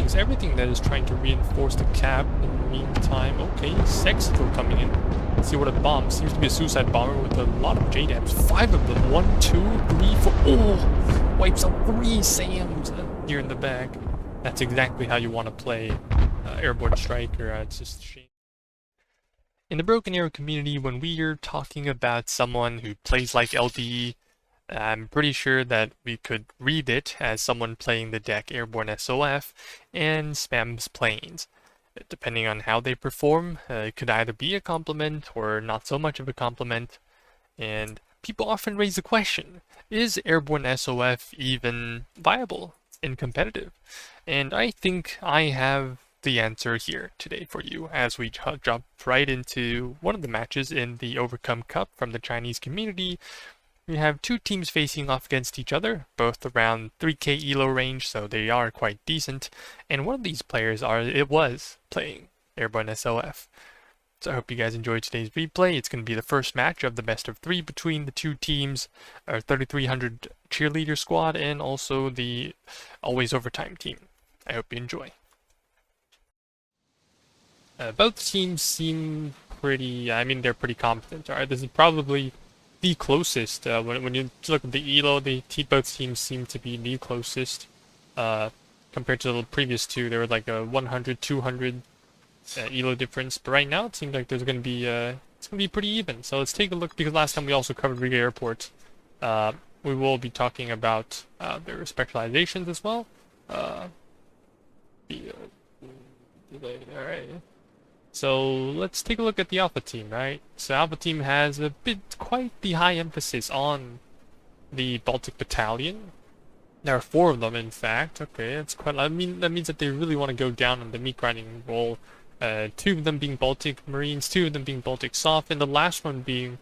things, everything that is trying to reinforce the cap. In the meantime, okay, Sexville coming in. Let's see what a bomb. Seems to be a suicide bomber with a lot of JDAMs. 5 of them. 1, 2, 3, 4. Oh! Wipes out 3 SAMs here in the back. That's exactly how you want to play Airborne Striker. It's just a shame. In the Broken Arrow community, when we are talking about someone who plays like LDE, I'm pretty sure that we could read it as someone playing the deck Airborne SOF and spams planes. Depending on how they perform, it could either be a compliment or not so much of a compliment. And people often raise the question, is Airborne SOF even viable and competitive? And I think I have the answer here today for you as we jump right into one of the matches in the Overcome Cup from the Chinese community. We have 2 teams facing off against each other, both around 3k elo range, so they are quite decent. And one of these players was playing Airborne SOF. So I hope you guys enjoyed today's replay. It's going to be the first match of the best of 3 between the 2 teams, our 3300 cheerleader squad and also the Always Overtime team. I hope you enjoy. Both teams seem pretty, they're pretty competent. Alright, this is probably the closest. When you look at the elo, both teams seem to be the closest. Compared to the previous 2, there were like a 100, 200 elo difference. But right now, it seems like there's going to be it's going to be pretty even. So let's take a look, because last time we also covered Riga Airport. We will be talking about their specializations as well. Alright. So let's take a look at the Alpha team, right? So Alpha team has quite the high emphasis on the Baltic Battalion. There are 4 of them, in fact. Okay, that's quite. That means that they really want to go down on the meat grinding role. 2 of them being Baltic Marines, 2 of them being Baltic Soft, and the last one being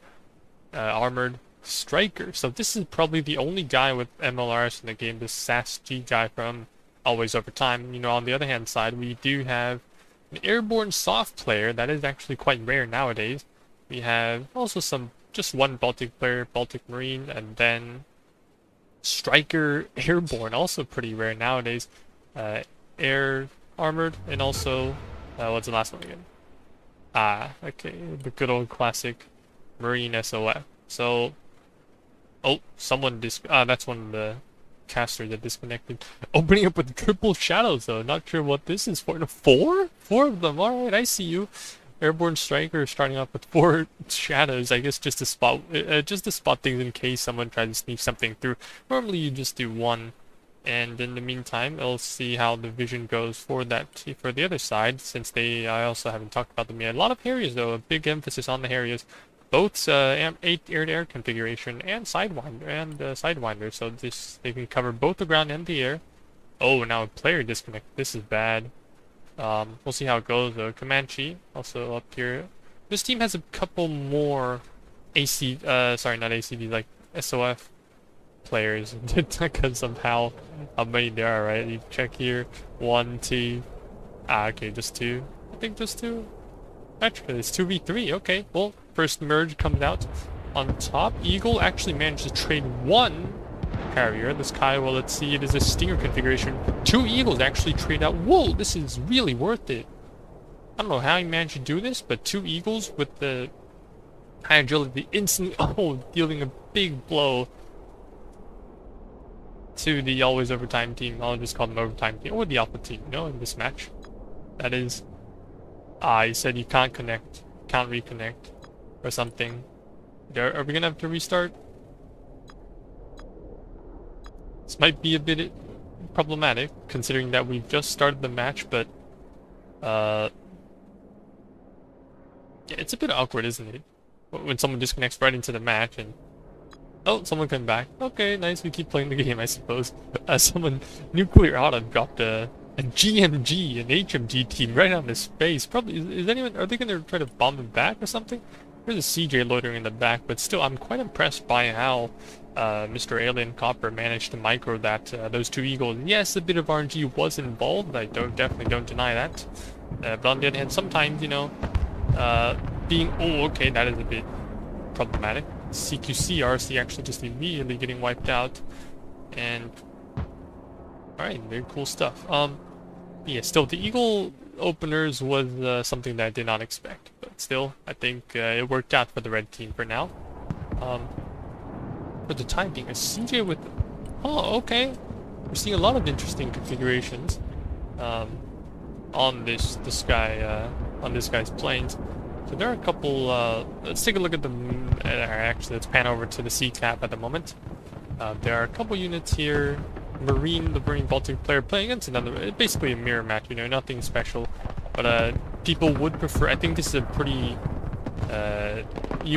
Armored Striker. So this is probably the only guy with MLRs in the game, this SAS-G guy from Always Overtime. You know, on the other hand side, we do have an Airborne Soft player that is actually quite rare nowadays. We have also just 1 Baltic player, Baltic Marine, and then Striker Airborne, also pretty rare nowadays. Air Armored, and also, what's the last one again? Okay, the good old classic Marine SOF. So, oh, that's one of the casters that disconnected. Opening up with triple shadows though, not sure what this is for. 4 of them. Alright, I see you. Airborne Striker starting off with 4 shadows, I guess just to spot things in case someone tries to sneak something through. Normally you just do 1, and in the meantime we'll see how the vision goes for the other side, since I also haven't talked about them yet. A lot of Harriers though, a big emphasis on the Harriers. Both 8 air-to-air configuration and Sidewinder, so they can cover both the ground and the air. Oh, now a player disconnect. This is bad. We'll see how it goes though. Comanche also up here. This team has a couple more not ACD, like SOF players because of how many there are, right? You check here. 1, 2. Okay, just 2. I think just 2. Actually, it's 2v3. Okay, well, first merge comes out on top. Eagle actually managed to trade 1 carrier. This Kuayue, let's see, it is a Stinger configuration. 2 Eagles actually trade out. Whoa, this is really worth it. I don't know how he managed to do this, but 2 Eagles with the high agility instantly, dealing a big blow to the Always Overtime team. I'll just call them Overtime team, or the Alpha team, in this match. That is, he said you can't reconnect, or something. Are we gonna have to restart? This might be a bit problematic, considering that we've just started the match, but yeah, it's a bit awkward, isn't it? When someone disconnects right into the match and oh, someone came back. Okay, nice, we keep playing the game, I suppose. Nuclear Auto dropped a GMG, an HMG team right on his face. Probably, are they gonna try to bomb him back or something? There's a CJ loitering in the back, but still, I'm quite impressed by how Mr. Alien Copper managed to micro those 2 Eagles. Yes, a bit of RNG was involved, I definitely don't deny that. But on the other hand, sometimes, okay, that is a bit problematic. CQC, RC actually just immediately getting wiped out. And alright, very cool stuff. Yeah, still, the Eagle openers was something that I did not expect. But still, I think it worked out for the red team for now. Um, for the time being, a CJ with... Oh, okay. We're seeing a lot of interesting configurations on this guy, on this guy's planes. So there are a couple... let's take a look at the... actually, let's pan over to the sea cap at the moment. There are a couple units here. The Marine Baltic player playing against another, basically a mirror match, you know, nothing special. But people would prefer, I think this is a pretty,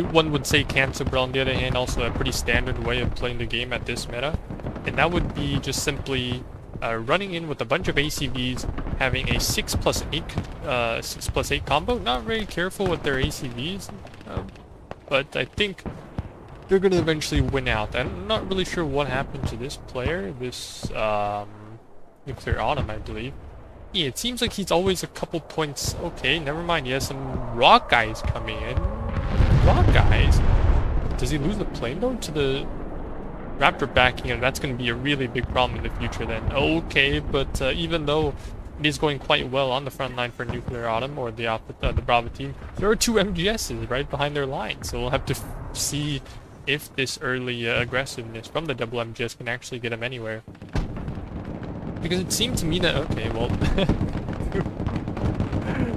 one would say cancel, but on the other hand, also a pretty standard way of playing the game at this meta. And that would be just simply running in with a bunch of ACVs, having a 6+8 combo. Not very careful with their ACVs, but I think they're going to eventually win out. I'm not really sure what happened to this player, this Nuclear Autumn, I believe. Yeah, it seems like he's always a couple points. Okay, never mind. He has some rock guys coming in. Rock guys? Does he lose the plane though to the Raptor backing him? That's going to be a really big problem in the future then. Okay, but even though it is going quite well on the front line for Nuclear Autumn or the Bravo team, there are two MGSs right behind their line. So we'll have to see if this early aggressiveness from the double MGS can actually get him anywhere. Because it seemed to me that, okay, well,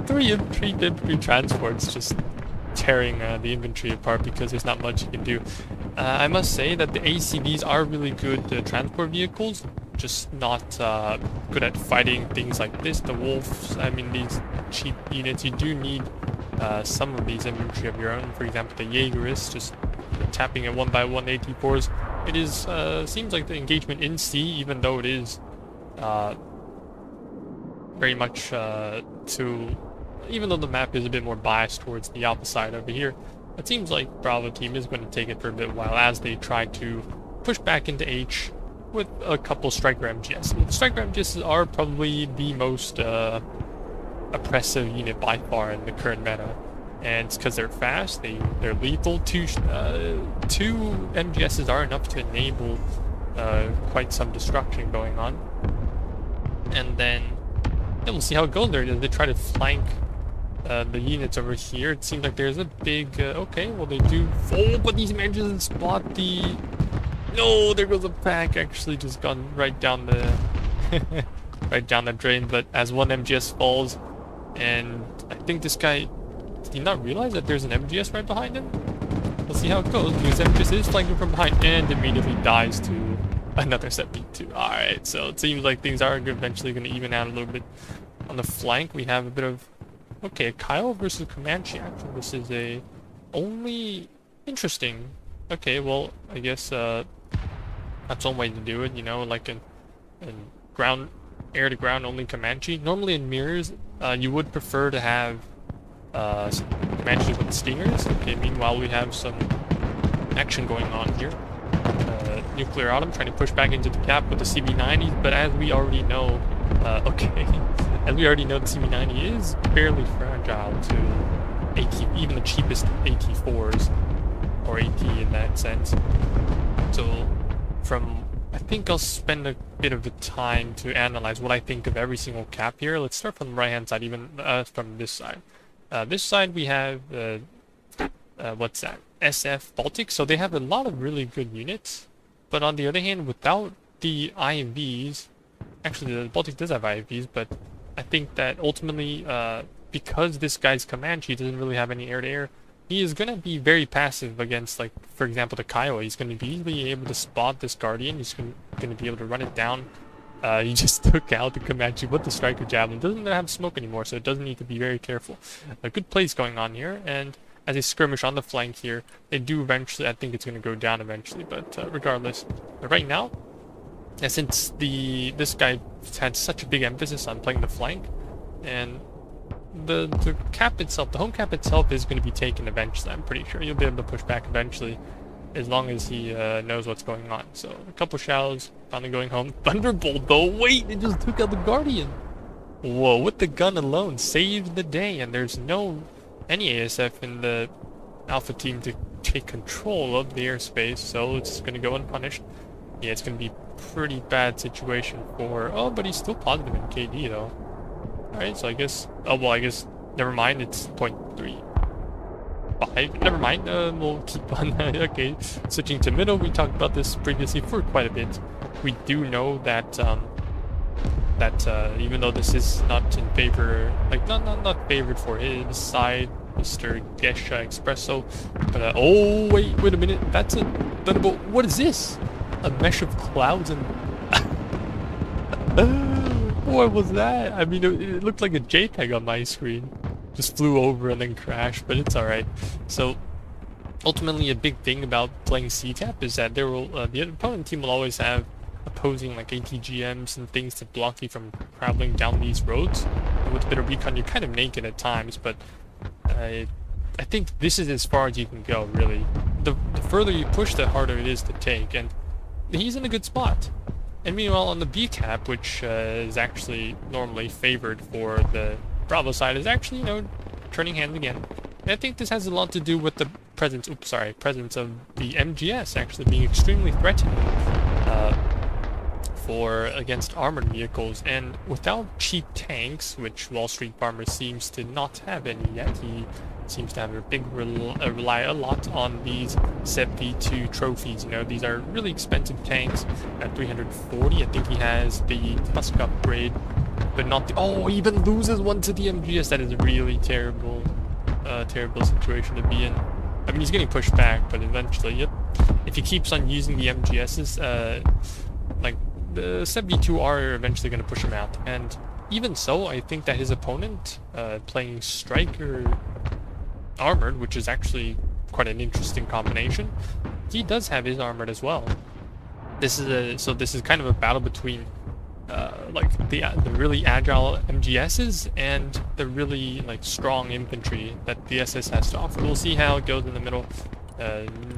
three infantry transports just tearing the infantry apart because there's not much you can do. I must say that the ACVs are really good transport vehicles, just not good at fighting things like this. The Wolves, I mean, these cheap units, you do need some of these infantry of your own. For example, the Jaegerists, just tapping at 1x1 AT4s. It is seems like the engagement in C, even though it is very much even though the map is a bit more biased towards the Alpha side over here, it seems like Bravo team is going to take it for a bit while as they try to push back into H with a couple Striker MGS. The Striker MGS are probably the most oppressive unit by far in the current meta. And it's because they're fast, they're lethal. Two MGSs are enough to enable quite some destruction going on. And then, yeah, we'll see how it goes there. They try to flank the units over here. It seems like there's a big, okay, well they do, oh, but these MGSs spot the, no, there goes a pack, actually just gone right down the, right down the drain. But as one MGS falls, and I think this guy, did he not realize that there's an MGS right behind him? We'll see how it goes, because MGS is flanking from behind and immediately dies to another 72. Alright, so it seems like things are eventually going to even out a little bit. On the flank, we have a bit of, okay, Kyle versus Comanche action. This is a only interesting. Okay, well, I guess that's one way to do it, you know, like in ground, air to ground only Comanche. Normally in mirrors, you would prefer to have Comanche with Stingers. Okay, meanwhile we have some action going on here. Nuclear Autumn trying to push back into the cap with the CB90s, but as we already know, okay, as we already know, the CB90 is fairly fragile to AT, even the cheapest AT4s, or AT in that sense. So, I think I'll spend a bit of the time to analyze what I think of every single cap here. Let's start from the right-hand side, even from this side. This side we have, what's that? SF Baltic, so they have a lot of really good units. But on the other hand, without the IVs, actually the Baltic does have IVs, but I think that ultimately, because this guy's Comanche doesn't really have any air-to-air, he is going to be very passive against, like, for example, the Kuayue. He's going to be easily able to spot this Guardian. He's going to be able to run it down. He just took out the Comanche with the Striker Javelin. Doesn't have smoke anymore, so it doesn't need to be very careful. A good plays going on here, and as a skirmish on the flank here, they do eventually, I think it's going to go down eventually, but regardless. But right now, since this guy had such a big emphasis on playing the flank, and the cap itself, the home cap itself is going to be taken eventually. I'm pretty sure you'll be able to push back eventually, as long as he knows what's going on. So a couple shallows, finally going home. Thunderbolt though, wait, it just took out the Guardian. Whoa, with the gun alone, saved the day, and there's any ASF in the Alpha team to take control of the airspace, so it's going to go unpunished. Yeah, it's going to be a pretty bad situation for, oh, but he's still positive in KD though. right? So I guess, oh well, I guess, never mind, it's 0.35. Never mind, we'll keep on. Okay, switching to middle, we talked about this previously for quite a bit. We do know that, even though this is not in favor, like, not favored for his side, Mr. Gesha Espresso, but, oh, wait a minute, that's a thunderbolt. What is this? A mesh of clouds and... What was that? I mean, it looked like a JPEG on my screen. Just flew over and then crashed, but it's alright. So, ultimately, a big thing about playing CCAP is that there will the opponent team will always have opposing like ATGMs and things to block you from traveling down these roads. And with a bit of recon, you're kind of naked at times, but I think this is as far as you can go, really. The further you push, the harder it is to take, and he's in a good spot. And meanwhile, on the B cap, which is actually normally favored for the Bravo side, is actually, you know, turning hands again. And I think this has a lot to do with the presence of the MGS actually being extremely threatening against armored vehicles. And without cheap tanks, which Wall Street Farmer seems to not have any yet, he seems to have a big rely a lot on these ZV2 trophies. You know, these are really expensive tanks at 340. I think he has the Tusk upgrade, but not the... Oh, he even loses one to the MGS. That is a really terrible situation to be in. I mean, he's getting pushed back, but eventually, yep. If he keeps on using the MGSs, like, the ZV2 are eventually going to push him out. And even so, I think that his opponent, playing Striker Armored, which is actually quite an interesting combination, he does have his armored as well. This is kind of a battle between like the really agile MGSs and the really like strong infantry that the SS has to offer. We'll see how it goes in the middle.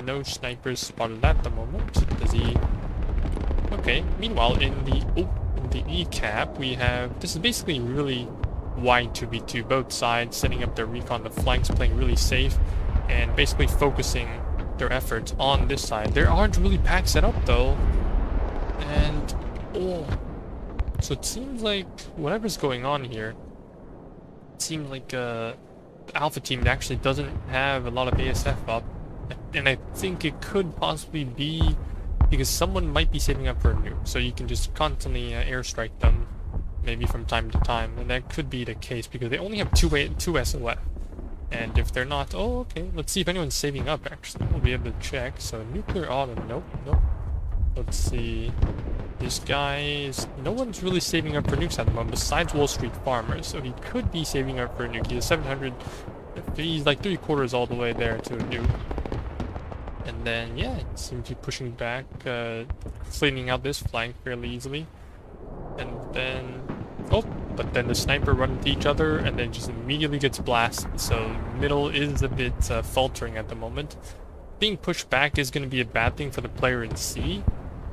No snipers spotted at the moment. Does he? Okay. Meanwhile, in the E cap, we have, this is basically really wide 2v2, both sides setting up their recon, the flanks playing really safe, and basically focusing their efforts on this side. There aren't really packs set up though, and so it seems like whatever's going on here, it seems like the Alpha team actually doesn't have a lot of ASF up, and I think it could possibly be because someone might be saving up for a nuke, so you can just constantly airstrike them, maybe from time to time, and that could be the case because they only have two SOF. And if they're not, oh, okay, let's see if anyone's saving up, actually. We'll be able to check. So, nuclear auto, nope. Let's see. This guy is... No one's really saving up for nukes at the moment, besides Wall Street Farmers. So he could be saving up for a nuke. He has 700... He's like 3/4 all the way there to a nuke. And then, yeah, he seems to be pushing back, cleaning out this flank fairly easily. And then... Oh, but then the sniper run into each other and then just immediately gets blasted. So middle is a bit faltering at the moment. Being pushed back is going to be a bad thing for the player in C,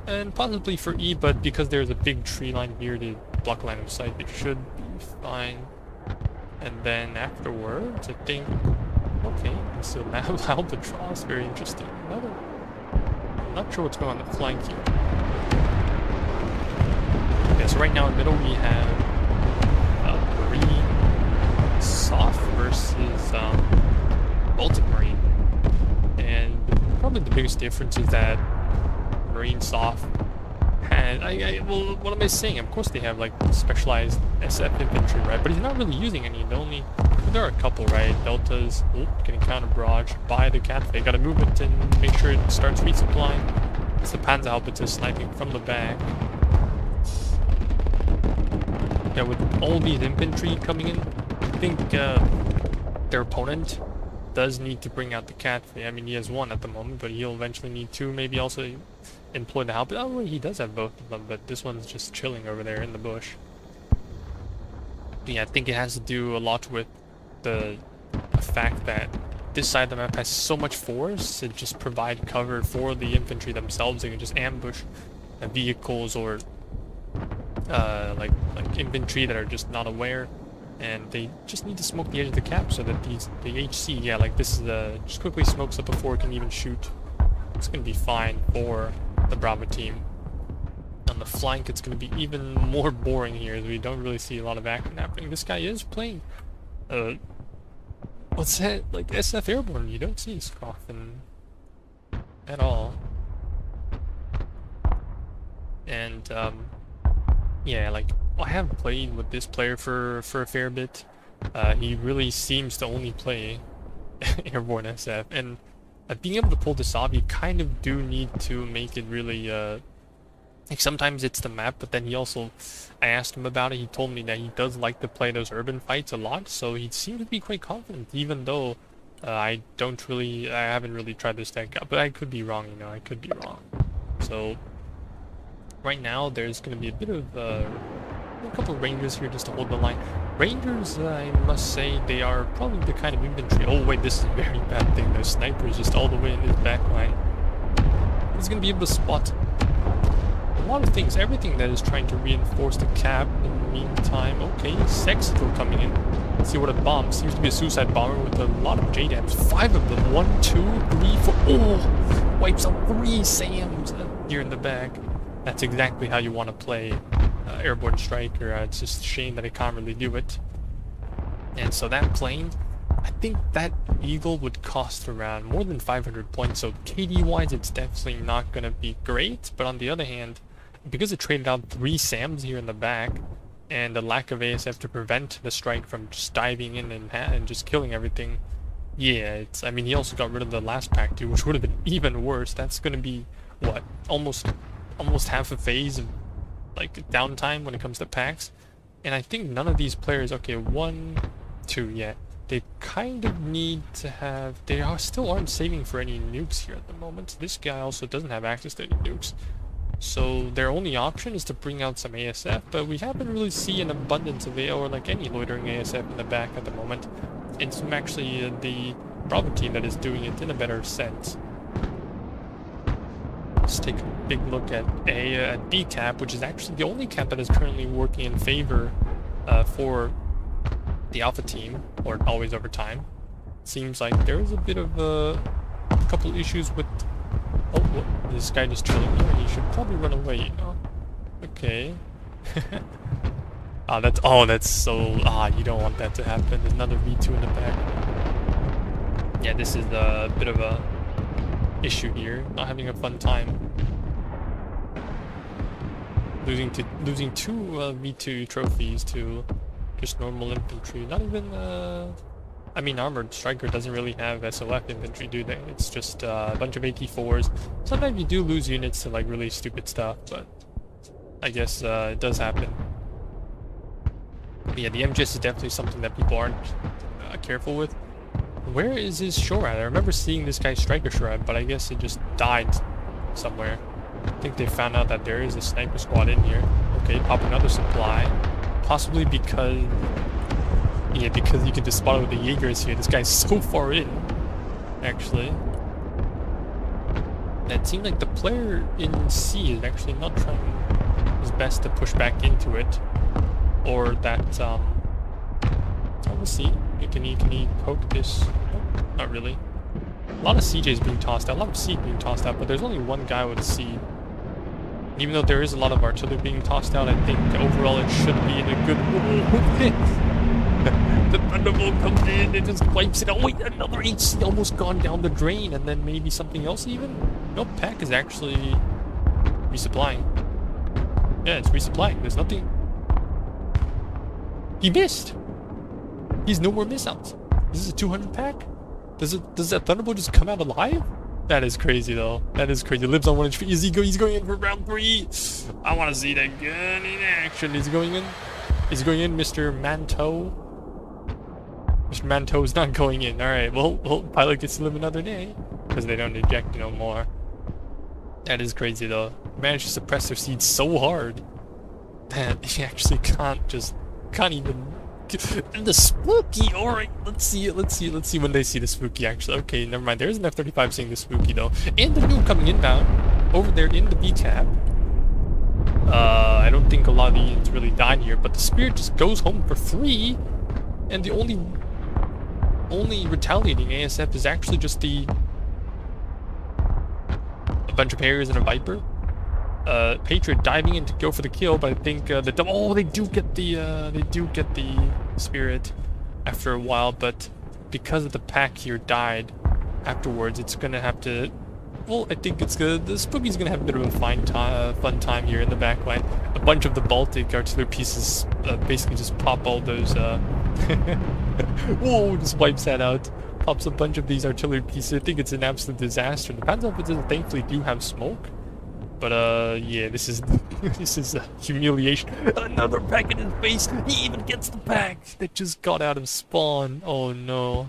and possibly for E, but because there's a big tree line here to block line of sight, it should be fine. And then afterwards, I think... Okay, and so now Albatross, very interesting. I'm not sure what's going on the flank here. Okay, so right now in the middle we have Marine SOF versus Baltic Marine. And probably the biggest difference is that Marine SOF had... well, what am I saying? Of course they have like specialized SF infantry, right? But he's not really using any. There are a couple, right? Deltas, getting counter barrage by the Cat. They gotta move it and make sure it starts resupplying. It's the Panzerhaubitze sniping from the back. Yeah, with all these infantry coming in, I think their opponent does need to bring out the Cat. I mean, he has one at the moment, but he'll eventually need two. Maybe also employ the Haubitze. Oh, he does have both of them, but this one's just chilling over there in the bush. Yeah, I think it has to do a lot with the fact that this side of the map has so much force to just provide cover for the infantry themselves. They can just ambush vehicles or like infantry that are just not aware, and they just need to smoke the edge of the cap so that the HC, yeah, like this is just quickly smokes up before it can even shoot. It's gonna be fine for the Bravo team. On the flank, it's going to be even more boring here, as we don't really see a lot of action happening. This guy is playing, what's that, like SF Airborne. You don't see Scoffin at all. And, yeah, like, I have played with this player for a fair bit. He really seems to only play Airborne SF, and being able to pull this off, you kind of do need to make it really, like sometimes it's the map, but then I asked him about it, he told me that he does like to play those urban fights a lot, so he seemed to be quite confident, even though I haven't really tried this deck out, but I could be wrong, you know, I could be wrong. So, right now, there's going to be a bit of, a couple of Rangers here just to hold the line. Rangers, I must say, they are probably the kind of infantry. Oh wait, this is a very bad thing. There's snipers just all the way in his back line. He's going to be able to spot a lot of things, everything that is trying to reinforce the cap. In the meantime, okay, Sexto coming in. Let's see what a bomb. Seems to be a suicide bomber with a lot of JDAMs. 5 of them. 1, 2, 3, 4. Oh! Wipes out 3 SAMs here in the back. That's exactly how you want to play Airborne Striker. It's just a shame that I can't really do it. And so that plane, I think that Eagle would cost around more than 500 points, so KD wise it's definitely not going to be great, but on the other hand, because it traded out 3 SAMs here in the back, and the lack of ASF to prevent the strike from just diving in and just killing everything, yeah, I mean, he also got rid of the last pack too, which would have been even worse. That's going to be, what, almost half a phase of like downtime when it comes to packs. And I think none of these players, okay, 1, 2, yeah, they kind of need to have, still aren't saving for any nukes here at the moment. This guy also doesn't have access to any nukes, so their only option is to bring out some ASF, but we haven't really seen an abundance of or like any loitering ASF in the back at the moment. It's actually the Bravo team that is doing it in a better sense. Let's take a big look at B cap, which is actually the only cap that is currently working in favor for the Alpha team, or Always Overtime. Seems like there is a bit of a couple issues with. Oh, what? This guy just chilling here. He should probably run away, you know. Okay. That's so. You don't want that to happen. There's another V2 in the back. Yeah, this is a bit of a issue here. Not having a fun time. Losing 2 V2 trophies to just normal infantry. Not even I mean, Armored Striker doesn't really have SOF infantry, do they? It's just a bunch of AT4s. Sometimes you do lose units to like really stupid stuff, but I guess it does happen. But yeah, the MGS is definitely something that people aren't careful with. Where is his shore at? I remember seeing this guy's Striker Shroud, but I guess it just died somewhere. I think they found out that there is a sniper squad in here. Okay, pop another supply. Possibly because... yeah, because you can just spot it with the Jaegers here. This guy's so far in, actually. And it seemed like the player in C is actually not trying his best to push back into it. Or that, so we'll see. Can he poke this? Oh, not really. A lot of CJs being tossed out, a lot of seed being tossed out, but there's only one guy with a seed. Even though there is a lot of artillery being tossed out, I think overall it should be in a good... The Thunderbolt comes in, it just wipes it out. Wait, another HC almost gone down the drain, and then maybe something else even? Nope, Pack is actually resupplying. Yeah, it's resupplying. There's nothing... He missed! He's no more missiles. This is a 200 pack? Does that Thunderbolt just come out alive? That is crazy though. That is crazy. Lives on 1 HP. He's going in for round 3. I want to see that gun in action. Is he going in? Is he going in, Mr. Manto? Mr. Manto is not going in. Alright, well, pilot gets to live another day. Because they don't eject no more. That is crazy though. Managed to suppress their seeds so hard that he actually can't even... And the spooky, alright, let's see when they see the spooky actually. Okay, never mind, there's an F-35 seeing the spooky though. And the nuke coming inbound, over there in the B-cap. I don't think a lot of the units really died here, but the Spirit just goes home for 3. And the only retaliating ASF is actually just a bunch of Harriers and a Viper. Patriot diving in to go for the kill, but I think they do get the spirit after a while, but because of the pack here died afterwards, it's gonna have to. Well, I think it's good. The Spooky's gonna have a bit of a fun time here in the backline. A bunch of the Baltic artillery pieces basically just pop all those. Whoa! Just wipes that out. Pops a bunch of these artillery pieces. I think it's an absolute disaster. The Panzerhaubitze thankfully do have smoke, but yeah, this is this is a humiliation. Another pack in his face. He even gets the pack that just got out of spawn. Oh no!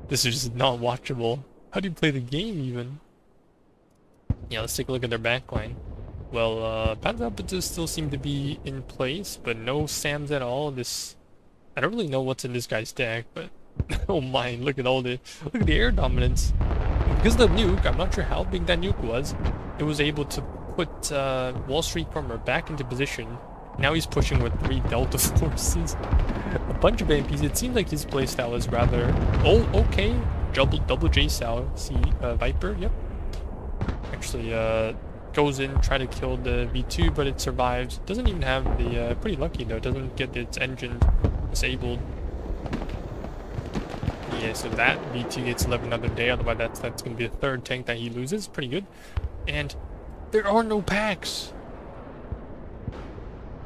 This is just not watchable. How do you play the game, even? Yeah, let's take a look at their backline. Well, Panzerhaubitze still seem to be in place, but no SAMs at all. I don't really know what's in this guy's deck, but oh my, look at the air dominance. Because of the nuke, I'm not sure how big that nuke was. It was able to put Wall Street Farmer back into position. Now he's pushing with 3 Delta forces. A bunch of AMPs. It seems like his playstyle is rather... Oh, okay. Double J Sal. See, Viper, yep. Actually, goes in, try to kill the V2, but it survives. Doesn't even have the... pretty lucky, though. Doesn't get its engine disabled. Yeah, so that V2 gets to live another day. Otherwise, that's going to be the 3rd tank that he loses. Pretty good. And there are no packs.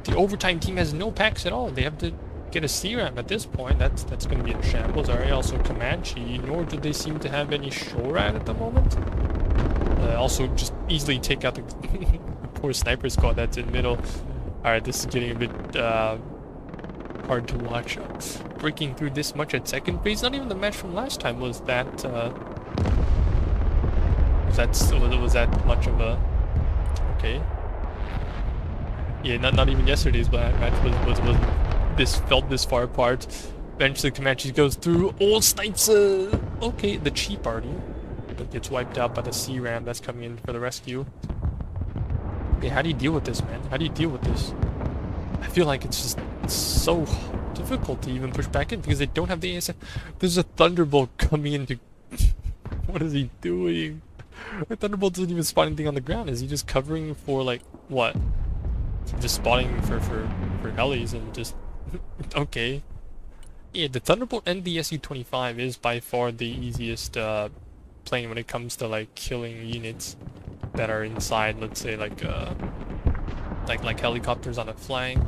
The overtime team has no packs at all. They have to get a CRAM at this point. That's going to be in shambles. Alright, also Comanche, nor do they seem to have any SHORAD at the moment. Also, just easily take out the, the poor sniper squad that's in middle. Alright, this is getting a bit hard to watch. Breaking through this much at second phase. Not even the match from last time was that was that much of a... Okay. Yeah, not even yesterday's match was this felt this far apart. Eventually Comanche goes through. Oh, snipes! Okay, the cheap party. But gets wiped out by the CRAM that's coming in for the rescue. Okay, how do you deal with this, man? How do you deal with this? I feel like it's so difficult to even push back in because they don't have the ASF. There's a Thunderbolt coming in to... What is he doing? The Thunderbolt doesn't even spot anything on the ground. Is he just covering for, like, what? Just spotting for helis and just... Okay. Yeah, the Thunderbolt and the Su-25 is by far the easiest plane when it comes to, like, killing units that are inside, let's say, like helicopters on a flank.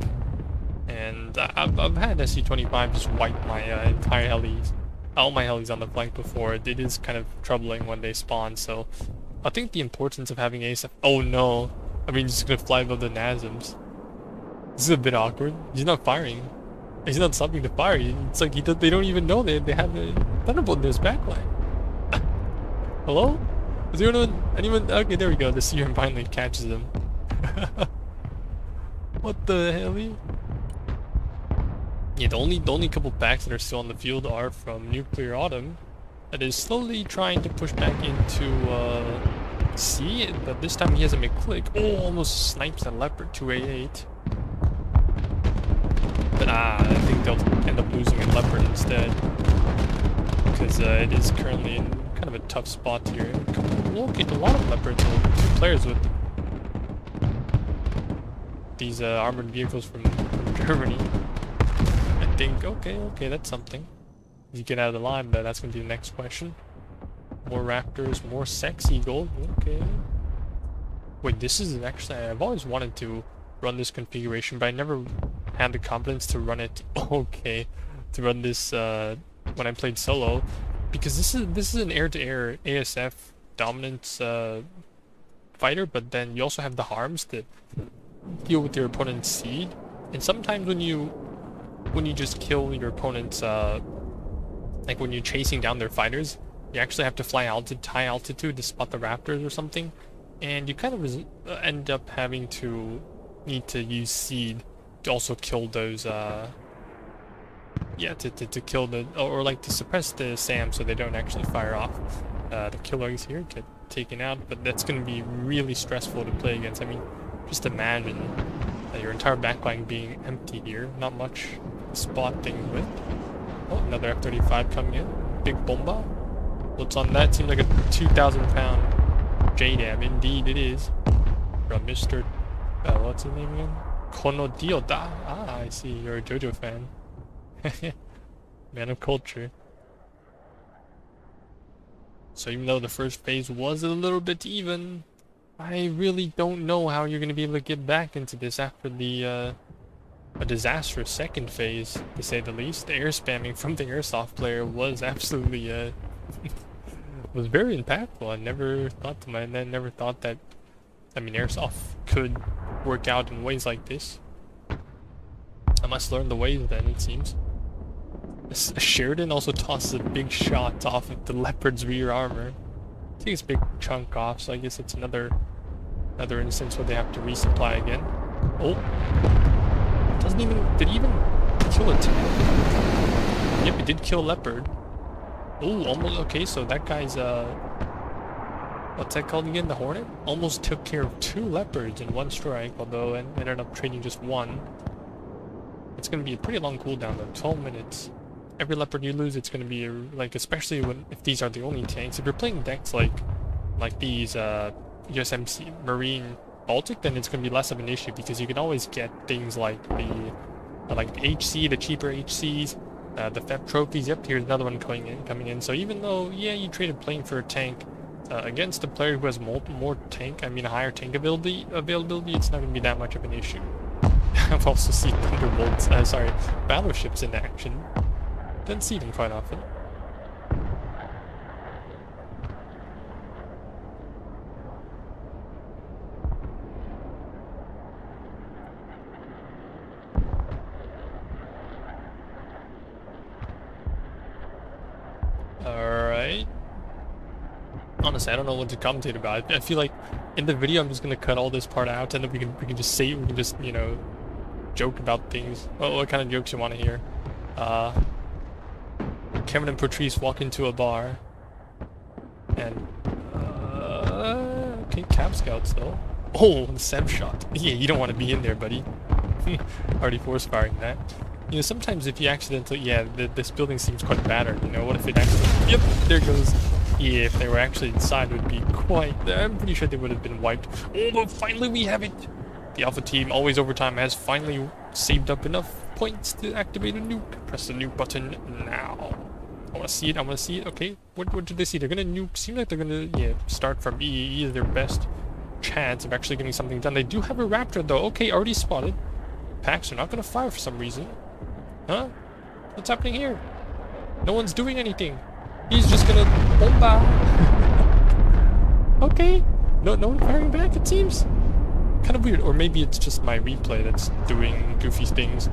And I've had Su-25 just wipe my entire helis, all my helis on the flank before. It is kind of troubling when they spawn, so I think the importance of having ASF... Oh no! I mean, he's just gonna fly above the NASMs. This is a bit awkward. He's not firing. He's not stopping to fire. It's like they don't even know they have a Thunderbolt in his backline. Hello? Is there anyone? Okay, there we go. The CRM finally catches him. What the hell? Yeah, the only couple packs that are still on the field are from Nuclear Autumn. That is slowly trying to push back into C, but this time he has a McClick. Oh, almost snipes that Leopard 2A8. But I think they'll end up losing a Leopard instead. Because it is currently in kind of a tough spot here. Locate a lot of Leopards, 2 players with these armored vehicles from Germany. I think, okay, that's something. You get out of the line, but that's going to be the next question. More Raptors, more Sex Eagle, okay. Wait, this is actually, I've always wanted to run this configuration, but I never had the confidence to run it, to run this when I played solo. Because this is an air-to-air ASF dominance fighter, but then you also have the harms to deal with your opponent's seed. And sometimes when you just kill your opponent's like when you're chasing down their fighters, you actually have to fly high altitude to spot the Raptors or something, and you kind of end up having to need to use seed to also kill those to kill the or like to suppress the SAM so they don't actually fire off. The killers here get taken out, but that's going to be really stressful to play against. I mean, just imagine your entire backline being empty here, not much spotting with. Oh, another F-35 coming in. Big Bomba. What's on that? Seems like a 2,000-pound JDAM. Indeed it is. from Mr. What's his name again? Kono Dioda. Ah, I see. You're a JoJo fan. Man of culture. So even though the first phase was a little bit even, I really don't know how you're going to be able to get back into this after the a disastrous second phase, to say the least. The air spamming from the airsoft player was absolutely was very impactful. I never thought that, I mean, airsoft could work out in ways like this. I must learn the ways then, it seems. Sheridan also tosses a big shot off of the Leopard's rear armor. Takes a big chunk off, so I guess it's another instance where they have to resupply again. Oh, did he even kill a tank? Yep, he did kill Leopard. Oh, almost. Okay, so that guy's what's that called again? The Hornet? Almost took care of 2 Leopards in 1 strike, although ended up trading just 1. It's gonna be a pretty long cooldown though, 12 minutes. Every Leopard you lose, it's gonna be like, especially if these are the only tanks. If you're playing decks like these USMC Marine Baltic, then it's gonna be less of an issue because you can always get things like the HC, the cheaper HCs, the FEP trophies. Yep, here's another one coming in. So even though, yeah, you traded plane for a tank against a player who has a higher tank availability, it's not gonna be that much of an issue. I've also seen battleships in action. Don't see them quite often. Alright. Honestly, I don't know what to commentate about. I feel like in the video I'm just gonna cut all this part out, and then we can just you know, joke about things. What kind of jokes you want to hear? Kevin and Patrice walk into a bar, and okay, Cab Scouts though. Oh, the Seb shot. Yeah, you don't want to be in there, buddy. Already force firing that. You know, sometimes if you accidentally, this building seems quite battered. You know, what if it actually? Yep, there goes. Yeah, if they were actually inside, it would be quite. I'm pretty sure they would have been wiped. Oh, but finally we have it. The Alpha team, Always Overtime, has finally saved up enough points to activate a nuke. Press the nuke button now. I want to see it. Okay, what did they see? They're gonna nuke. Seems like they're gonna start from EE is their best chance of actually getting something done. They do have a Raptor though. Okay, already spotted. Packs are not gonna fire for some reason. Huh? What's happening here? No one's doing anything. He's just gonna bomba. Okay. No one firing back, it seems. Kind of weird, or maybe it's just my replay that's doing goofy things.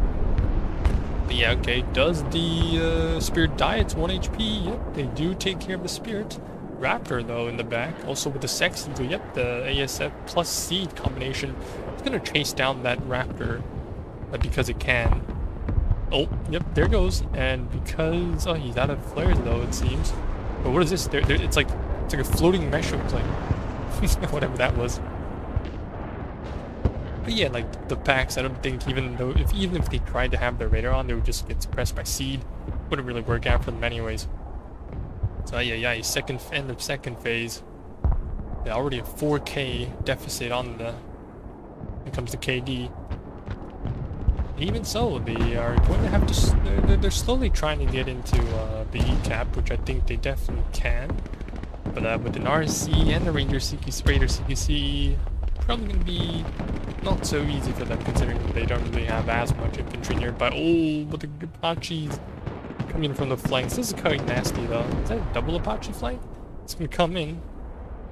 But yeah, okay. Does the Spirit die? It's 1 HP. Yep, they do take care of the Spirit. Raptor, though, in the back. Also with the Sex Eagle. Yep, the ASF plus Seed combination. It's gonna chase down that Raptor because it can. Oh, yep, there goes. And because... oh, he's out of flares, though, it seems. But what is this? It's like a floating mesh plane. Whatever that was. But yeah, like the packs, I don't think even if they tried to have their radar on, they would just get suppressed by Seed. Wouldn't really work out for them anyways. So yeah, end of second phase. They're already a 4K deficit on when it comes to KD. Even so, they are going to have to. They're slowly trying to get into the ECAP, which I think they definitely can. But with an RC and the Raider CQC, probably going to be not so easy for them, considering that they don't really have as much infantry nearby. Oh, but the Apaches coming in from the flanks. This is quite nasty, though. Is that a double Apache flank? It's going to come in.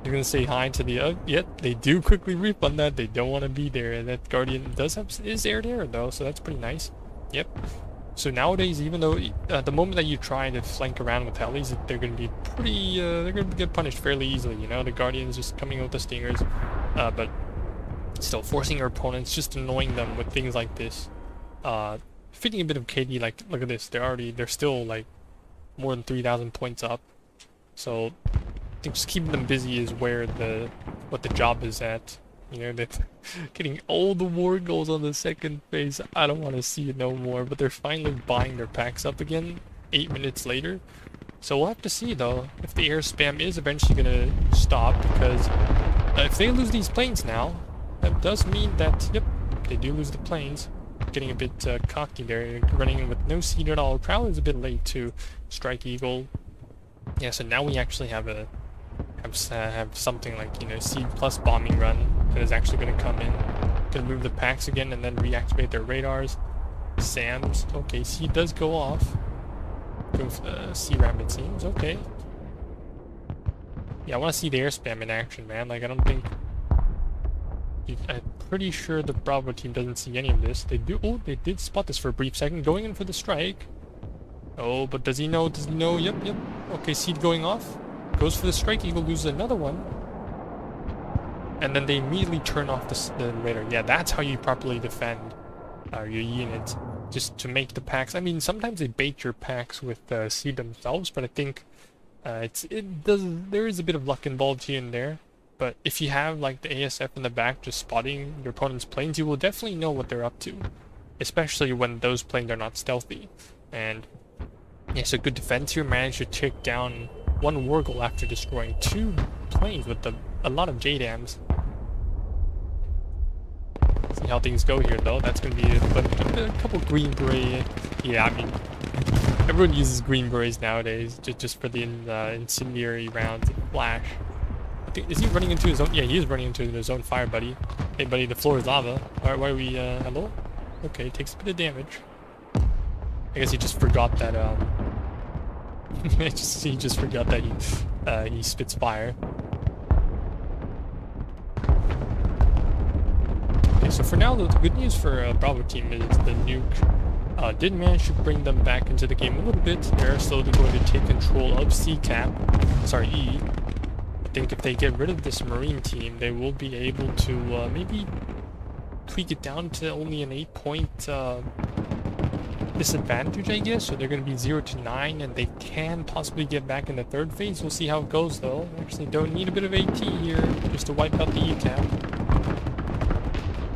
They're going to say hi to the... yep, they do quickly refund that. They don't want to be there. And that Guardian is air-to-air, though, so that's pretty nice. Yep. So nowadays, even though the moment that you try to flank around with helis, they're going to be pretty... they're going to get punished fairly easily, you know? The Guardians just coming in with the Stingers. But still, forcing your opponents, just annoying them with things like this. Fitting a bit of KD, like, look at this. They're still, like, more than 3,000 points up. So... I think just keeping them busy is what the job is at. You know, they're getting all the war goals on the second phase. I don't want to see it no more, but they're finally buying their packs up again 8 minutes later. So we'll have to see though if the air spam is eventually gonna stop, because if they lose these planes now, that does mean that, yep, they do lose the planes. Getting a bit cocky there, running in with no seed at all. Prowler's a bit late to Strike Eagle. Yeah, so now we actually have something like, you know, seed plus bombing run that is actually going to come in. Going to move the packs again and then reactivate their radars. SAMs. Okay, seed does go off. Go for the C-Ram, it seems. Okay. Yeah, I want to see the air spam in action, man. Like, I don't think... I'm pretty sure the Bravo team doesn't see any of this. They do... Oh, they did spot this for a brief second. Going in for the strike. Oh, but does he know? Does he know? Yep, yep. Okay, seed going off. Goes for the strike. Eagle loses another one. And then they immediately turn off the radar. Yeah, that's how you properly defend your units. Just to make the packs... I mean, sometimes they bait your packs with seed themselves, but I think there is a bit of luck involved here and there. But if you have like the ASF in the back just spotting your opponent's planes, you will definitely know what they're up to. Especially when those planes are not stealthy. And yeah, so good defense here. Managed to take down one Wargle after destroying 2 planes with a lot of JDAMs. See how things go here though. That's going to be a couple Green Beret. Yeah, I mean, everyone uses Green Berets nowadays just for the incendiary rounds and flash. Is he running into his own? Yeah, he is running into his own fire, buddy. Hey, buddy, the floor is lava. Why are we, hello? Okay, takes a bit of damage. I guess he just forgot that, he just forgot that he spits fire. Okay, so for now, the good news for Bravo team is the nuke did manage to bring them back into the game a little bit. They're slowly going to take control of E. I think if they get rid of this Marine team, they will be able to maybe tweak it down to only an 8-point disadvantage, I guess. So they're going to be 0 to 9, and they can possibly get back in the third phase. We'll see how it goes, though. Actually, don't need a bit of AT here just to wipe out the ECAP.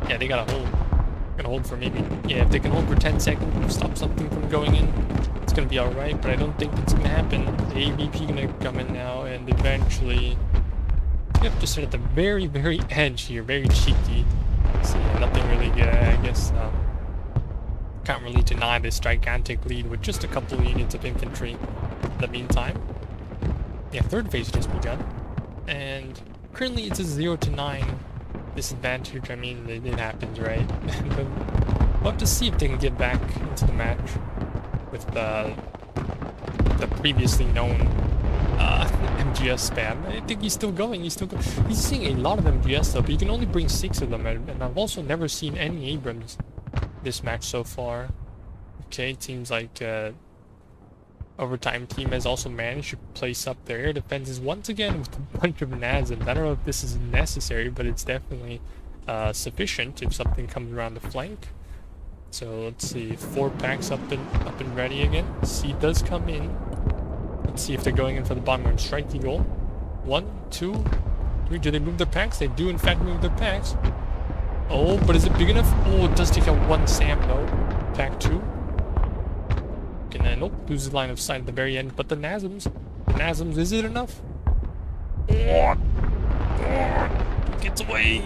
Yeah, they gotta hold. Gonna hold for maybe... Yeah, if they can hold for 10 seconds, stop something from going in, it's gonna be alright, but I don't think it's gonna happen. The AVP gonna come in now, and eventually... Yep, just at the very, very edge here, very cheeky. So yeah, nothing really good, I guess. Can't really deny this gigantic lead with just a couple units of infantry in the meantime. Yeah, third phase just begun. And currently it's a 0 to 9 disadvantage. I mean, it happens, right? We'll have to see if they can get back into the match with the previously known MGS spam. I think he's still going. He's seeing a lot of MGS though, but you can only bring 6 of them, and I've also never seen any Abrams this match so far. Okay, it seems like Overtime team has also managed to place up their air defenses once again with a bunch of NASMs. I don't know if this is necessary, but it's definitely sufficient if something comes around the flank. So let's see, 4 packs up and ready again. C does come in. Let's see if they're going in for the bomber and Strike Eagle. 1, 2, 3. Do they move their packs? They do in fact move their packs. Oh, but is it big enough? Oh, it does take out 1 SAM though. Pack 2. Okay, nope, loses line of sight at the very end. But the NASMs, is it enough? Gets away!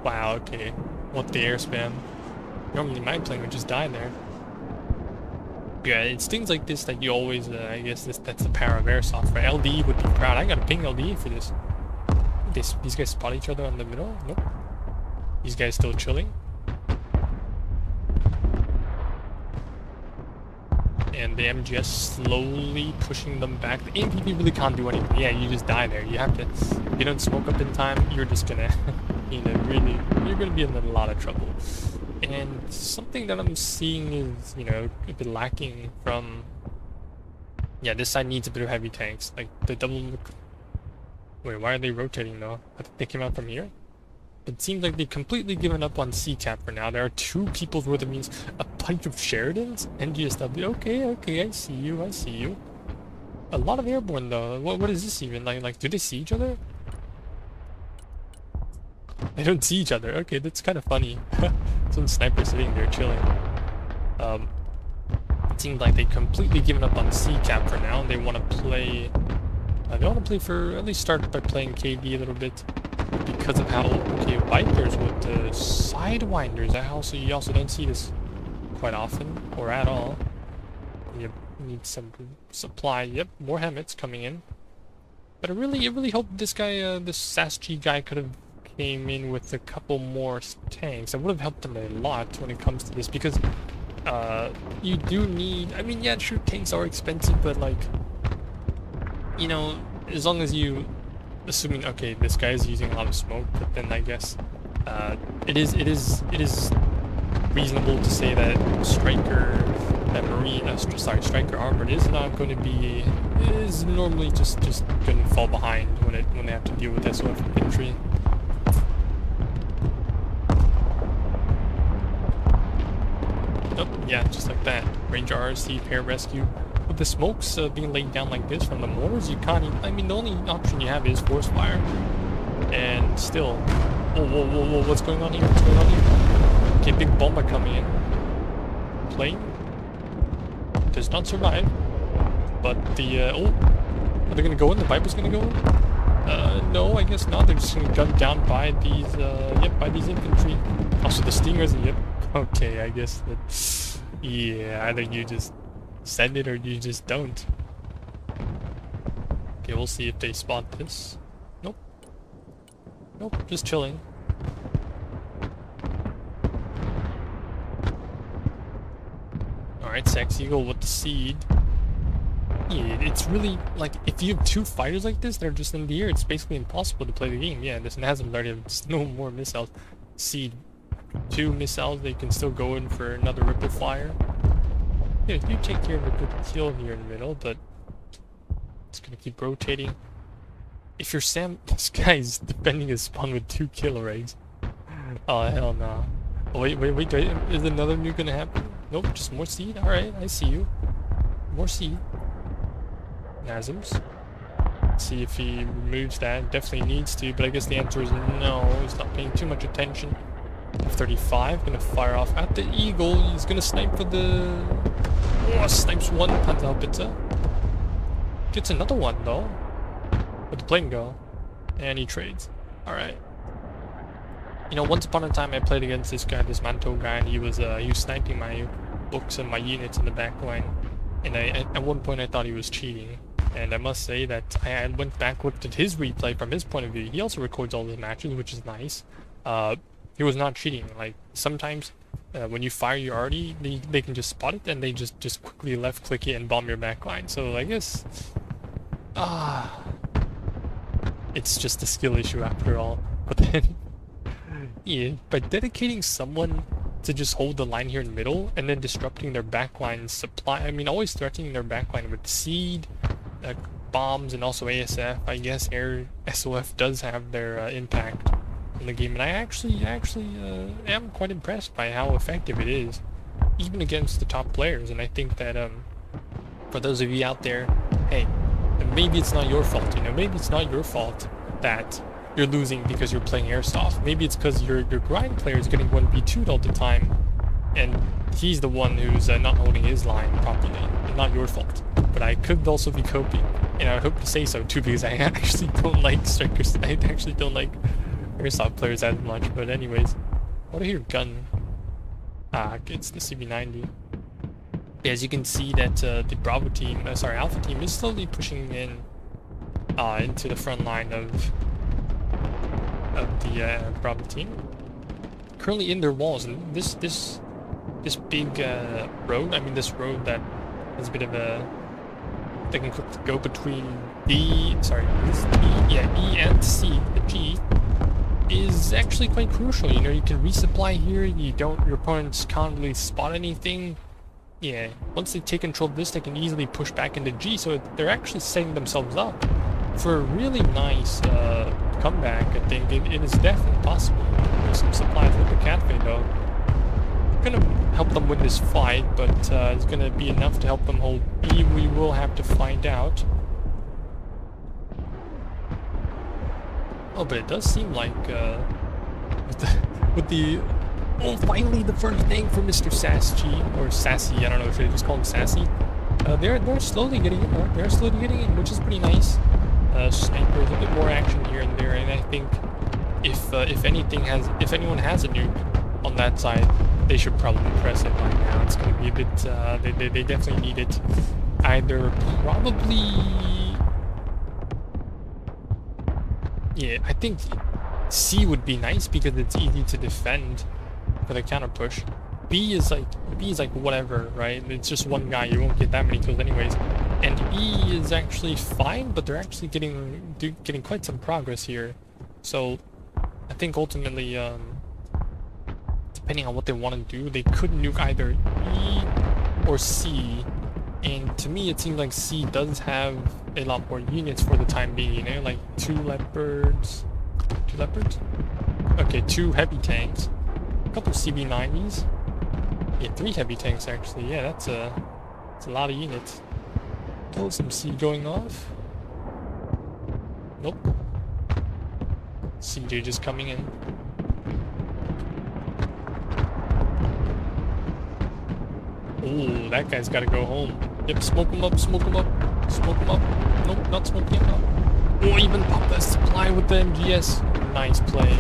Wow, okay. What the air spam. Normally my plane would just die there. Yeah, it's things like this that you always, I guess that's the power of airsoft, right? LDE would be proud. I got a ping LDE for this. These guys spot each other in the middle? Nope. These guys still chilling. And the MGS slowly pushing them back. The AMPP really can't do anything. Yeah, you just die there. You have to, if you don't smoke up in time, you're just gonna, you know, really, you're gonna be in a lot of trouble. And something that I'm seeing is, you know, a bit lacking from... Yeah, this side needs a bit of heavy tanks. Like, the double... Wait, why are they rotating, though? I think they came out from here? It seems like they've completely given up on CCAP for now. There are 2 people's worth of means. A bunch of Sheridans? NGSW. Okay, I see you. A lot of airborne, though. What is this even? Like, do they see each other? They don't see each other. Okay, that's kind of funny. Some sniper sitting there chilling. It seems like they've completely given up on CCAP for now. They want to play... for... At least start by playing KV a little bit. because of how okay Vipers with the sidewinders. You also don't see this quite often or at all. You need some supply. Yep, more helmets coming in. But I really hope this guy, this SASG guy, could have came in with a couple more tanks. That would have helped him a lot when it comes to this, because you do need. I mean, yeah, sure, tanks are expensive, but like, you know, as long as you, assuming okay, this guy is using a lot of smoke, but then I guess it is reasonable to say that Striker, Striker Armored is not going to be, is normally just going to fall behind when they have to deal with SOF infantry. Oh, yeah, just like that. Ranger RC pararescue. With the smokes being laid down like this from the mortars, you can't even, I mean, the only option you have is force fire. And still, whoa, what's going on here? What's going on here? Okay, big bomba coming in. Plane does not survive, but the are they gonna go in? The Viper's gonna go in? No, I guess not. They're just gonna gun down by these by these infantry. Also the Stingers. Yep. Okay, I guess that. Yeah, either you just send it or you just don't. Okay, we'll see if they spot this. Nope, just chilling. Alright, Sex Eagle with the seed. Yeah, it's really, like, if you have two fighters like this that are just in the air, it's basically impossible to play the game. Yeah, this hasn't learned, there's no more missiles. Seed, 2 missiles, they can still go in for another ripple fire. Yeah, you take care of a good kill here in the middle, but it's gonna keep rotating. If you're Sam, this guy's defending his spawn with 2 kill rays. Oh, hell no. Oh, wait, is another nuke gonna happen? Nope, just more seed. Alright, I see you. More seed. Nasms. See if he removes that. Definitely needs to, but I guess the answer is no. He's not paying too much attention. F-35 gonna fire off at the Eagle. He's gonna snipe for the... Oh, snipes one Panzerhaubitze. Gets another one though. Where'd the plane go? And he trades. Alright. You know, once upon a time I played against this guy, this Manto guy, and he was sniping my books and my units in the back line. And at one point I thought he was cheating. And I must say that I went back, looked at his replay from his point of view. He also records all his matches, which is nice. He was not cheating. Like, sometimes when you fire your arty, they can just spot it and they just quickly left click it and bomb your back line. So I guess it's just a skill issue after all. But then yeah, by dedicating someone to just hold the line here in the middle and then disrupting their backline supply, I mean, always threatening their backline with seed, bombs, and also ASF. I guess Air SOF does have their impact in the game, and I actually am quite impressed by how effective it is, even against the top players. And I think that for those of you out there, hey, maybe it's not your fault, you know, maybe it's not your fault that you're losing because you're playing airsoft. Maybe it's because your grind player is getting 1v2'd all the time, and he's the one who's not holding his line properly, and not your fault. But I could also be coping, and I hope to say so too, because I actually don't like strikers. I actually don't like airsoft players as much. But anyways, what do I hear? Gun. It's the CB90. Yeah, as you can see that the Bravo team, Alpha team is slowly pushing in into the front line of the Bravo team. Currently in their walls, and this big road, I mean this road that has a bit of a, they can go between E and C, the G, is actually quite crucial. You know, you can resupply here, your opponents can't really spot anything. Yeah, once they take control of this, they can easily push back into G, so they're actually setting themselves up for a really nice comeback. I think it is definitely possible. There's some supplies with the Catfay though. Gonna help them win this fight, but it's gonna be enough to help them hold E. We will have to find out. Oh, but it does seem like with the oh, finally the first thing for Mr. Sassy, or Sassy, I don't know if I just call him Sassy. They're slowly getting in. They're slowly getting in, which is pretty nice. Snipers, a bit more action here and there, and I think if anyone has a nuke on that side, they should probably press it by now. It's gonna be a bit. They definitely need it. Either probably. Yeah, I think C would be nice because it's easy to defend for the counter push. B is like whatever, right? It's just one guy. You won't get that many kills anyways. And E is actually fine, but they're actually getting quite some progress here. So I think ultimately, depending on what they want to do, they could nuke either E or C. And to me, it seems like C does have a lot more units for the time being, you know, like 2 leopards. 2 leopards? Okay, 2 heavy tanks, a couple CB90s. Yeah, 3 heavy tanks actually. Yeah, that's a lot of units. Oh, some C going off. Nope. CJ just coming in. Oh, that guy's gotta go home. Yep, smoke him up, smoke him up, smoke him up. Nope, not smoking him up. Oh, even pop that supply with the MGS. Nice play.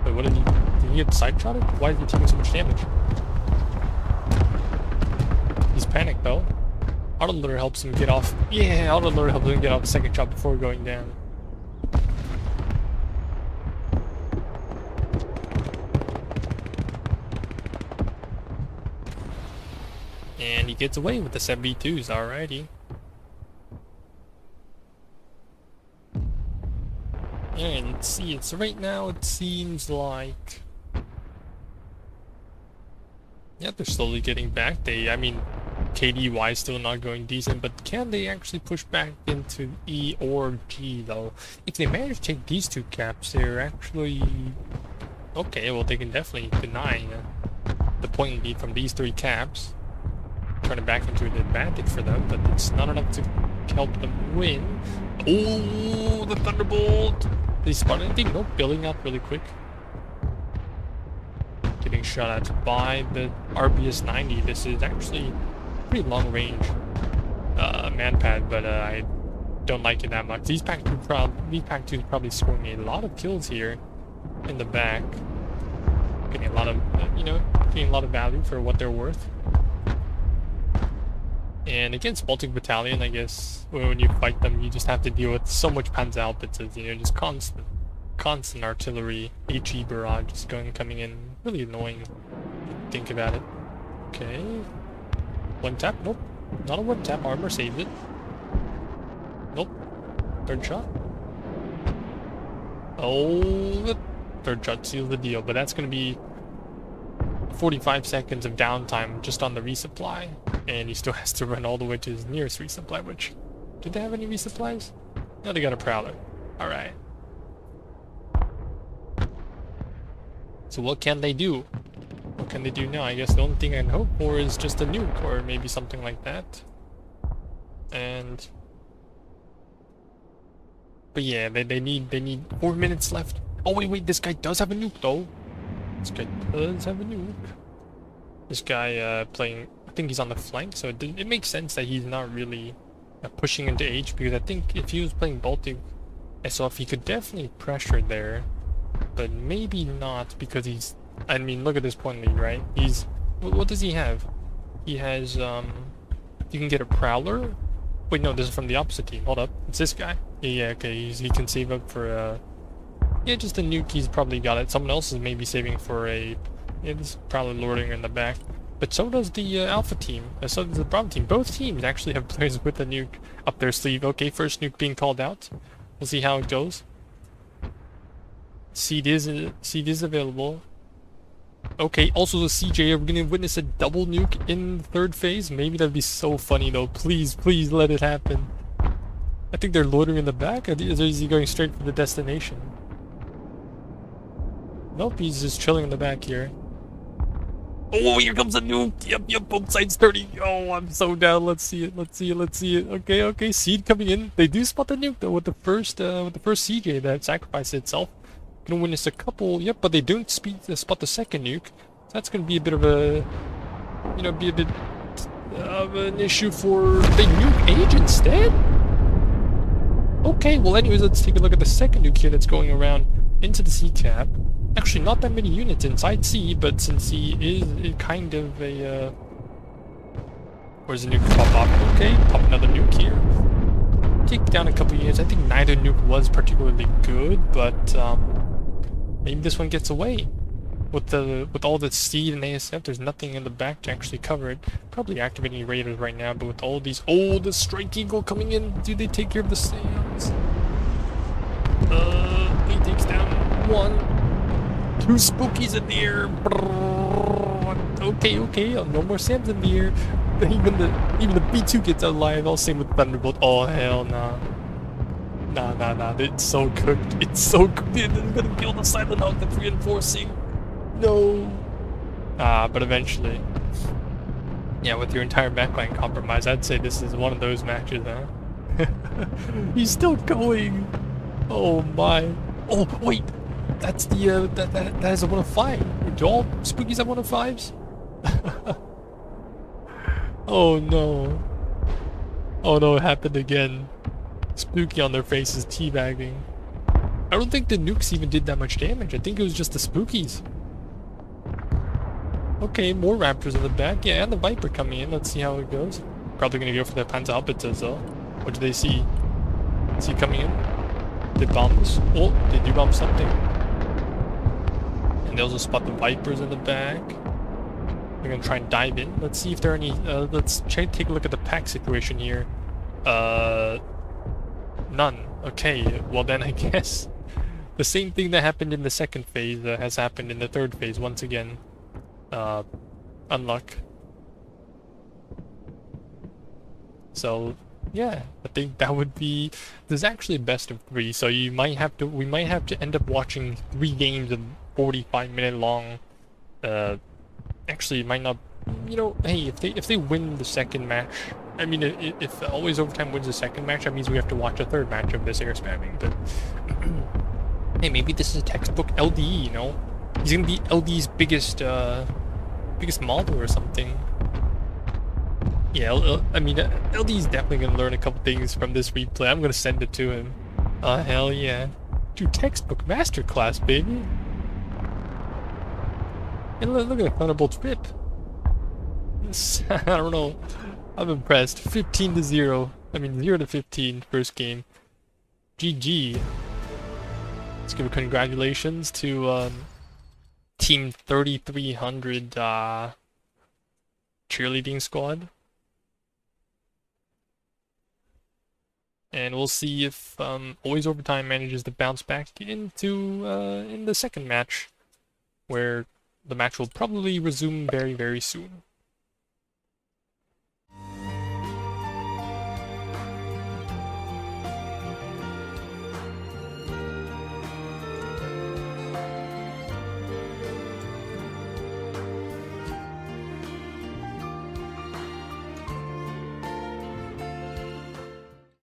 Wait, what did he get side-shotted? Why is he taking so much damage? He's panicked though. Autoloader helps him get off. Yeah, autoloader helps him get off the second shot before going down. And he gets away with the 72s, alrighty. And let's see, so right now it seems like... Yeah, they're slowly getting back. I mean, KDY is still not going decent, but can they actually push back into E or G though? If they manage to take these 2 caps, they're actually... Okay, well they can definitely deny the point lead from these 3 caps. Turn it back into an advantage for them, but it's not enough to help them win. Oh, the Thunderbolt! Did he spot anything? Nope, building up really quick. Getting shot at by the RBS 90. This is actually pretty long range manpad, but I don't like it that much. These pack 2s probably scoring a lot of kills here in the back. Getting a lot of, getting a lot of value for what they're worth. And against Baltic Battalion, I guess, when you fight them, you just have to deal with so much Panzerhaubitze, just constant artillery, HE barrage just coming in. Really annoying, think about it. Okay. 1 tap? Nope. Not a 1 tap. Armor saved it. Nope. 3rd shot. Oh, the 3rd shot seals the deal, but that's going to be 45 seconds of downtime just on the resupply, and he still has to run all the way to his nearest resupply, which... Did they have any resupplies? No, they got a Prowler. Alright. So what can they do? What can they do now? I guess the only thing I can hope for is just a nuke, or maybe something like that. And... But yeah, they need 4 minutes left. Oh wait, this guy does have a nuke though. This guy does have a nuke. This guy playing, I think he's on the flank, so it makes sense that he's not really pushing into H, because I think if he was playing Baltic SOF, he could definitely pressure there, but maybe not, because he's, I mean, look at this point lead, right? He's, what does he have? He has, you can get a Prowler. Wait, no, this is from the opposite team. Hold up, it's this guy. Yeah, okay, he can save up for yeah, just a nuke. He's probably got it. Someone else is maybe saving for a... Yeah, this is probably lording in the back. But so does the Alpha team. So does the Bravo team. Both teams actually have players with a nuke up their sleeve. Okay, first nuke being called out. We'll see how it goes. Seed is available. Okay, also the CJ, are we gonna witness a double nuke in the 3rd phase? Maybe that'd be so funny though. Please, please let it happen. I think they're loitering in the back. Or is he going straight for the destination? Nope, he's just chilling in the back here. Oh, here comes a nuke! Yep, both sides 30. Oh, I'm so down. Let's see it. Okay, Seed coming in. They do spot the nuke though with the first CJ that sacrificed itself. Gonna witness a couple. Yep, but they don't spot the second nuke. So that's gonna be a bit of a, be a bit of an issue for... They nuke Age instead? Okay, well anyways, let's take a look at the second nuke here that's going around into the C cap. Actually, not that many units inside C, but since C is kind of a, where's the nuke pop off? Okay, pop another nuke here. Take down a couple units. I think neither nuke was particularly good, but, maybe this one gets away. With all the seed and ASF, there's nothing in the back to actually cover it. Probably activating Raiders right now, but with all these... Oh, the Strike Eagle coming in! Do they take care of the SAMs? He takes down one. Two Spookies in the air. Okay, no more SAMs in the air. Even the B2 gets alive. All same with Thunderbolt. Oh, hell nah. Nah. It's so cooked. It's so cooked. They're gonna kill the Silent Hawk that's reinforcing. No. But eventually. Yeah, with your entire backline compromised, I'd say this is one of those matches, huh? He's still going. Oh my. Oh wait, that's the that is a 1 of 5. Do all Spookies have 1 of 5s? Oh no. Oh no, it happened again. Spooky on their faces, teabagging. I don't think the nukes even did that much damage. I think it was just the Spookies. Okay, more Raptors in the back. Yeah, and the Viper coming in. Let's see how it goes. Probably gonna go for the Panzerhaubitze as well. What do they see? Is he coming in? They bomb this? Oh, they do bomb something. And they also spot the Vipers in the back. They're gonna try and dive in. Let's see if there are any... let's take a look at the pack situation here. None. Okay, well then I guess the same thing that happened in the second phase has happened in the third phase once again. Unluck. So yeah, I think that would be... There's actually a best of 3, so we might have to end up watching 3 games of 45-minute long. Actually, it might not... You know, hey, if they win the second match, I mean, if Always Overtime wins the second match, that means we have to watch a third match of this air spamming. But hey, maybe this is a textbook LDE, you know? He's gonna be LD's biggest model or something. Yeah, I mean, LD's definitely gonna learn a couple things from this replay. I'm gonna send it to him. Hell yeah. Dude, textbook masterclass, baby. And look at Thunderbolt's rip. I don't know. I'm impressed. 15-0. I mean, 0-15 first game. GG. Let's give a congratulations to Team 3300 cheerleading squad. And we'll see if Always Overtime manages to bounce back into in the second match, where the match will probably resume very, very soon.